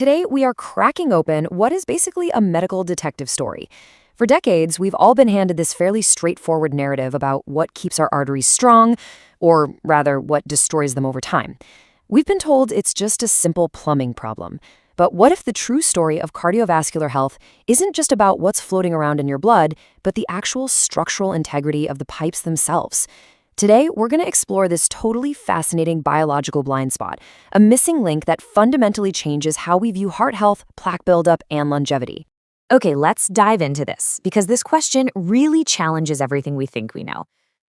Today, we are cracking open what is basically a medical detective story. For decades, we've all been handed this fairly straightforward narrative about what keeps our arteries strong, or rather, what destroys them over time. We've been told it's just a simple plumbing problem. But what if the true story of cardiovascular health isn't just about what's floating around in your blood, but the actual structural integrity of the pipes themselves? Today, we're going to explore this totally fascinating biological blind spot, a missing link that fundamentally changes how we view heart health, plaque buildup, and longevity. Okay, let's dive into this, because this question really challenges everything we think we know.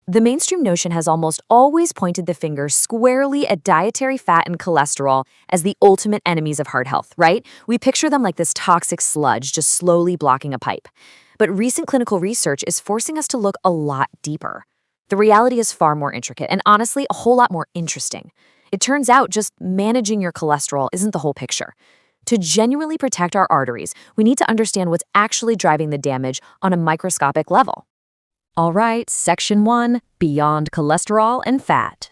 The mainstream notion has almost always pointed the finger squarely at dietary fat and cholesterol as the ultimate enemies of heart health, right? We picture them like this toxic sludge just slowly blocking a pipe. But recent clinical research is forcing us to look a lot deeper. The reality is far more intricate and honestly a whole lot more interesting. It turns out just managing your cholesterol isn't the whole picture. To genuinely protect our arteries, we need to understand what's actually driving the damage on a microscopic level. All right, Section 1, Beyond Cholesterol and Fat.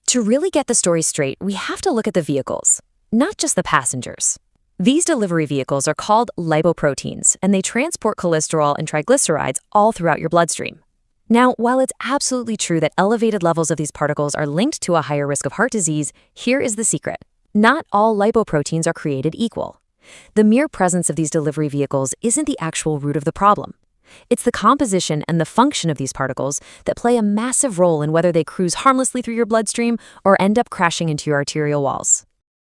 To really get the story straight, we have to look at the vehicles, not just the passengers. These delivery vehicles are called lipoproteins, and they transport cholesterol and triglycerides all throughout your bloodstream. Now, while it's absolutely true that elevated levels of these particles are linked to a higher risk of heart disease, here is the secret. Not all lipoproteins are created equal. The mere presence of these delivery vehicles isn't the actual root of the problem. It's the composition and the function of these particles that play a massive role in whether they cruise harmlessly through your bloodstream or end up crashing into your arterial walls.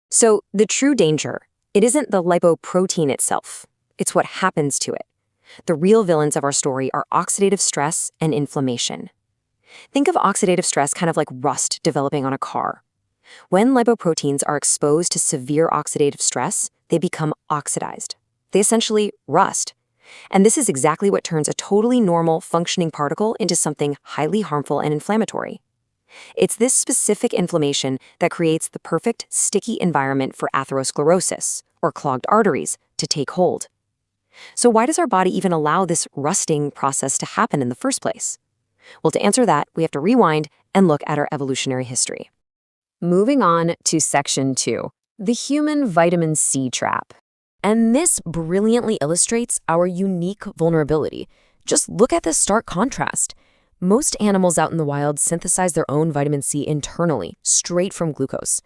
So, the true danger, it isn't the lipoprotein itself. It's what happens to it. The real villains of our story are oxidative stress and inflammation. Think of oxidative stress kind of like rust developing on a car. When lipoproteins are exposed to severe oxidative stress, they become oxidized. They essentially rust. And this is exactly what turns a totally normal, functioning particle into something highly harmful and inflammatory. It's this specific inflammation that creates the perfect, sticky environment for atherosclerosis, or clogged arteries, to take hold. So why does our body even allow this rusting process to happen in the first place? Well, to answer that, we have to rewind and look at our evolutionary history. Moving on to Section 2, the human vitamin C trap. And this brilliantly illustrates our unique vulnerability. Just look at this stark contrast. Most animals out in the wild synthesize their own vitamin C internally, straight from glucose.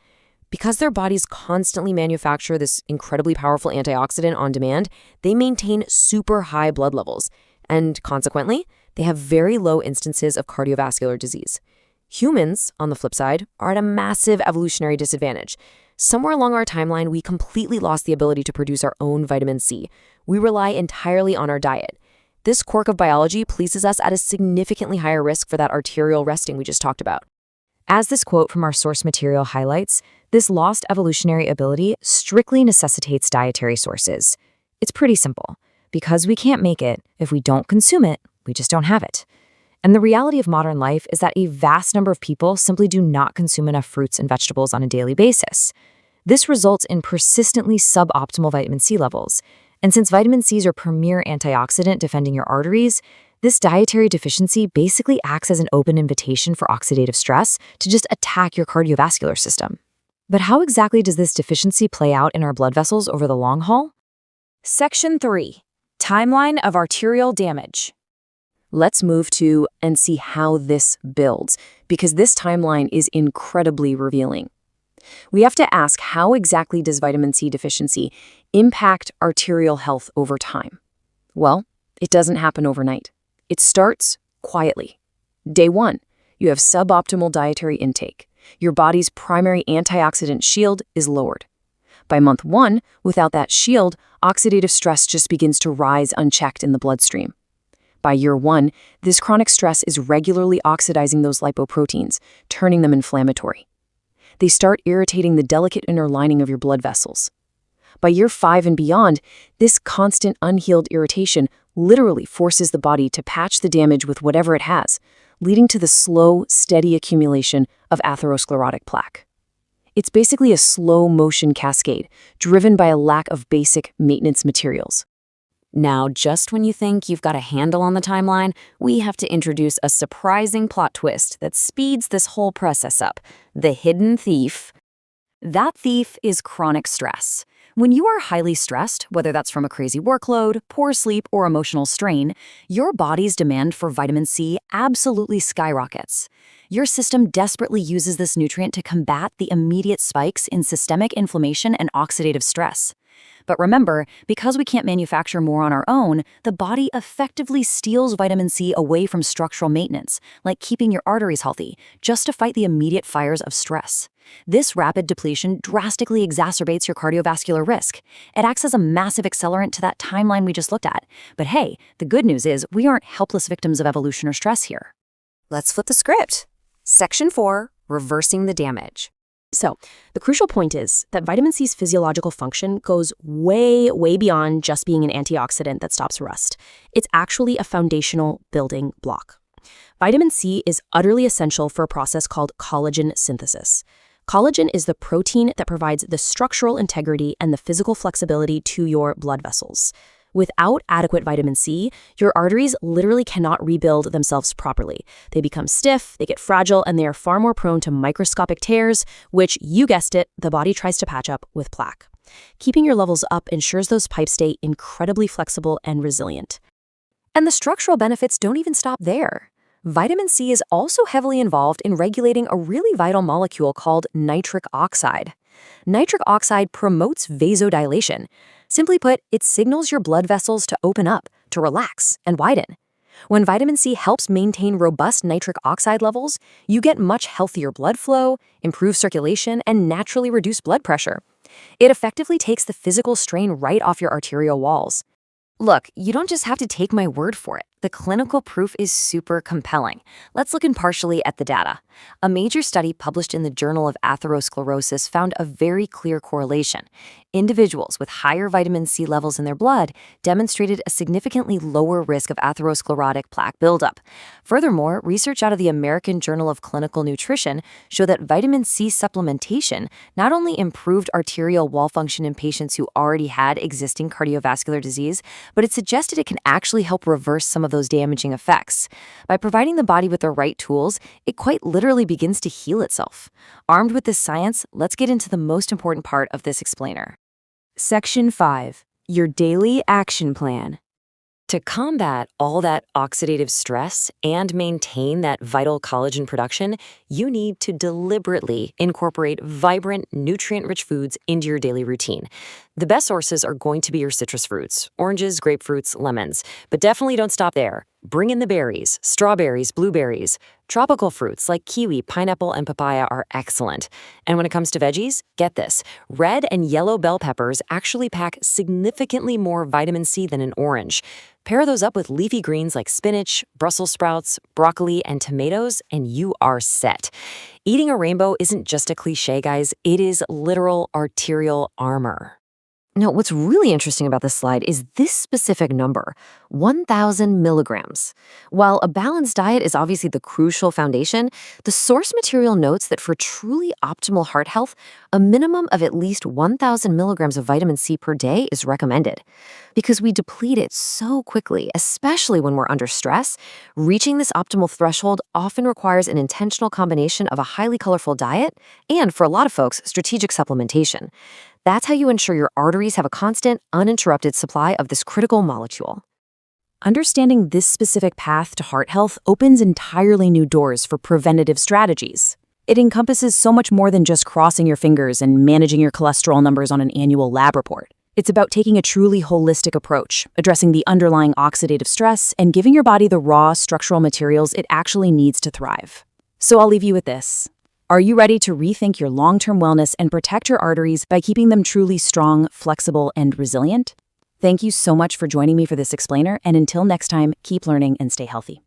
Because their bodies constantly manufacture this incredibly powerful antioxidant on demand, they maintain super high blood levels, and consequently, they have very low instances of cardiovascular disease. Humans, on the flip side, are at a massive evolutionary disadvantage. Somewhere along our timeline, we completely lost the ability to produce our own vitamin C. We rely entirely on our diet. This quirk of biology places us at a significantly higher risk for that arterial resting we just talked about. As this quote from our source material highlights, this lost evolutionary ability strictly necessitates dietary sources. It's pretty simple. Because we can't make it, if we don't consume it, we just don't have it. And the reality of modern life is that a vast number of people simply do not consume enough fruits and vegetables on a daily basis. This results in persistently suboptimal vitamin C levels. And since vitamin C is your premier antioxidant defending your arteries, this dietary deficiency basically acts as an open invitation for oxidative stress to just attack your cardiovascular system. But how exactly does this deficiency play out in our blood vessels over the long haul? Section 3, Timeline of Arterial Damage. Let's move to and see how this builds, because this timeline is incredibly revealing. We have to ask, how exactly does vitamin C deficiency impact arterial health over time? Well, it doesn't happen overnight. It starts quietly. Day 1, you have suboptimal dietary intake. Your body's primary antioxidant shield is lowered. By month 1, without that shield, oxidative stress just begins to rise unchecked in the bloodstream. By year 1, this chronic stress is regularly oxidizing those lipoproteins, turning them inflammatory. They start irritating the delicate inner lining of your blood vessels. By year 5 and beyond, this constant unhealed irritation literally forces the body to patch the damage with whatever it has, leading to the slow, steady accumulation of atherosclerotic plaque. It's basically a slow-motion cascade, driven by a lack of basic maintenance materials. Now, just when you think you've got a handle on the timeline, we have to introduce a surprising plot twist that speeds this whole process up: the hidden thief. That thief is chronic stress. When you are highly stressed, whether that's from a crazy workload, poor sleep, or emotional strain, your body's demand for vitamin C absolutely skyrockets. Your system desperately uses this nutrient to combat the immediate spikes in systemic inflammation and oxidative stress. But remember, because we can't manufacture more on our own, the body effectively steals vitamin C away from structural maintenance, like keeping your arteries healthy, just to fight the immediate fires of stress. This rapid depletion drastically exacerbates your cardiovascular risk. It acts as a massive accelerant to that timeline we just looked at. But hey, the good news is we aren't helpless victims of evolution or stress here. Let's flip the script. Section 4, reversing the damage. So, the crucial point is that vitamin C's physiological function goes way, way beyond just being an antioxidant that stops rust. It's actually a foundational building block. Vitamin C is utterly essential for a process called collagen synthesis. Collagen is the protein that provides the structural integrity and the physical flexibility to your blood vessels. Without adequate vitamin C, your arteries literally cannot rebuild themselves properly. They become stiff, they get fragile, and they are far more prone to microscopic tears, which, you guessed it, the body tries to patch up with plaque. Keeping your levels up ensures those pipes stay incredibly flexible and resilient. And the structural benefits don't even stop there. Vitamin C is also heavily involved in regulating a really vital molecule called nitric oxide. Nitric oxide promotes vasodilation. Simply put, it signals your blood vessels to open up, to relax, and widen. When vitamin C helps maintain robust nitric oxide levels, you get much healthier blood flow, improved circulation, and naturally reduced blood pressure. It effectively takes the physical strain right off your arterial walls. Look, you don't just have to take my word for it. The clinical proof is super compelling. Let's look impartially at the data. A major study published in the Journal of Atherosclerosis found a very clear correlation. Individuals with higher vitamin C levels in their blood demonstrated a significantly lower risk of atherosclerotic plaque buildup. Furthermore, research out of the American Journal of Clinical Nutrition showed that vitamin C supplementation not only improved arterial wall function in patients who already had existing cardiovascular disease, but it suggested it can actually help reverse some of those damaging effects. By providing the body with the right tools, it quite literally begins to heal itself. Armed with this science, let's get into the most important part of this explainer. Section 5. Your daily action plan. To combat all that oxidative stress and maintain that vital collagen production, you need to deliberately incorporate vibrant, nutrient-rich foods into your daily routine. The best sources are going to be your citrus fruits, oranges, grapefruits, lemons. But definitely don't stop there. Bring in the berries, strawberries, blueberries. Tropical fruits like kiwi, pineapple, and papaya are excellent. And when it comes to veggies, get this. Red and yellow bell peppers actually pack significantly more vitamin C than an orange. Pair those up with leafy greens like spinach, Brussels sprouts, broccoli, and tomatoes, and you are set. Eating a rainbow isn't just a cliche, guys. It is literal arterial armor. Now, what's really interesting about this slide is this specific number, 1,000 milligrams. While a balanced diet is obviously the crucial foundation, the source material notes that for truly optimal heart health, a minimum of at least 1,000 milligrams of vitamin C per day is recommended. Because we deplete it so quickly, especially when we're under stress, reaching this optimal threshold often requires an intentional combination of a highly colorful diet and, for a lot of folks, strategic supplementation. That's how you ensure your arteries have a constant, uninterrupted supply of this critical molecule. Understanding this specific path to heart health opens entirely new doors for preventative strategies. It encompasses so much more than just crossing your fingers and managing your cholesterol numbers on an annual lab report. It's about taking a truly holistic approach, addressing the underlying oxidative stress, and giving your body the raw structural materials it actually needs to thrive. So I'll leave you with this. Are you ready to rethink your long-term wellness and protect your arteries by keeping them truly strong, flexible, and resilient? Thank you so much for joining me for this explainer, and until next time, keep learning and stay healthy.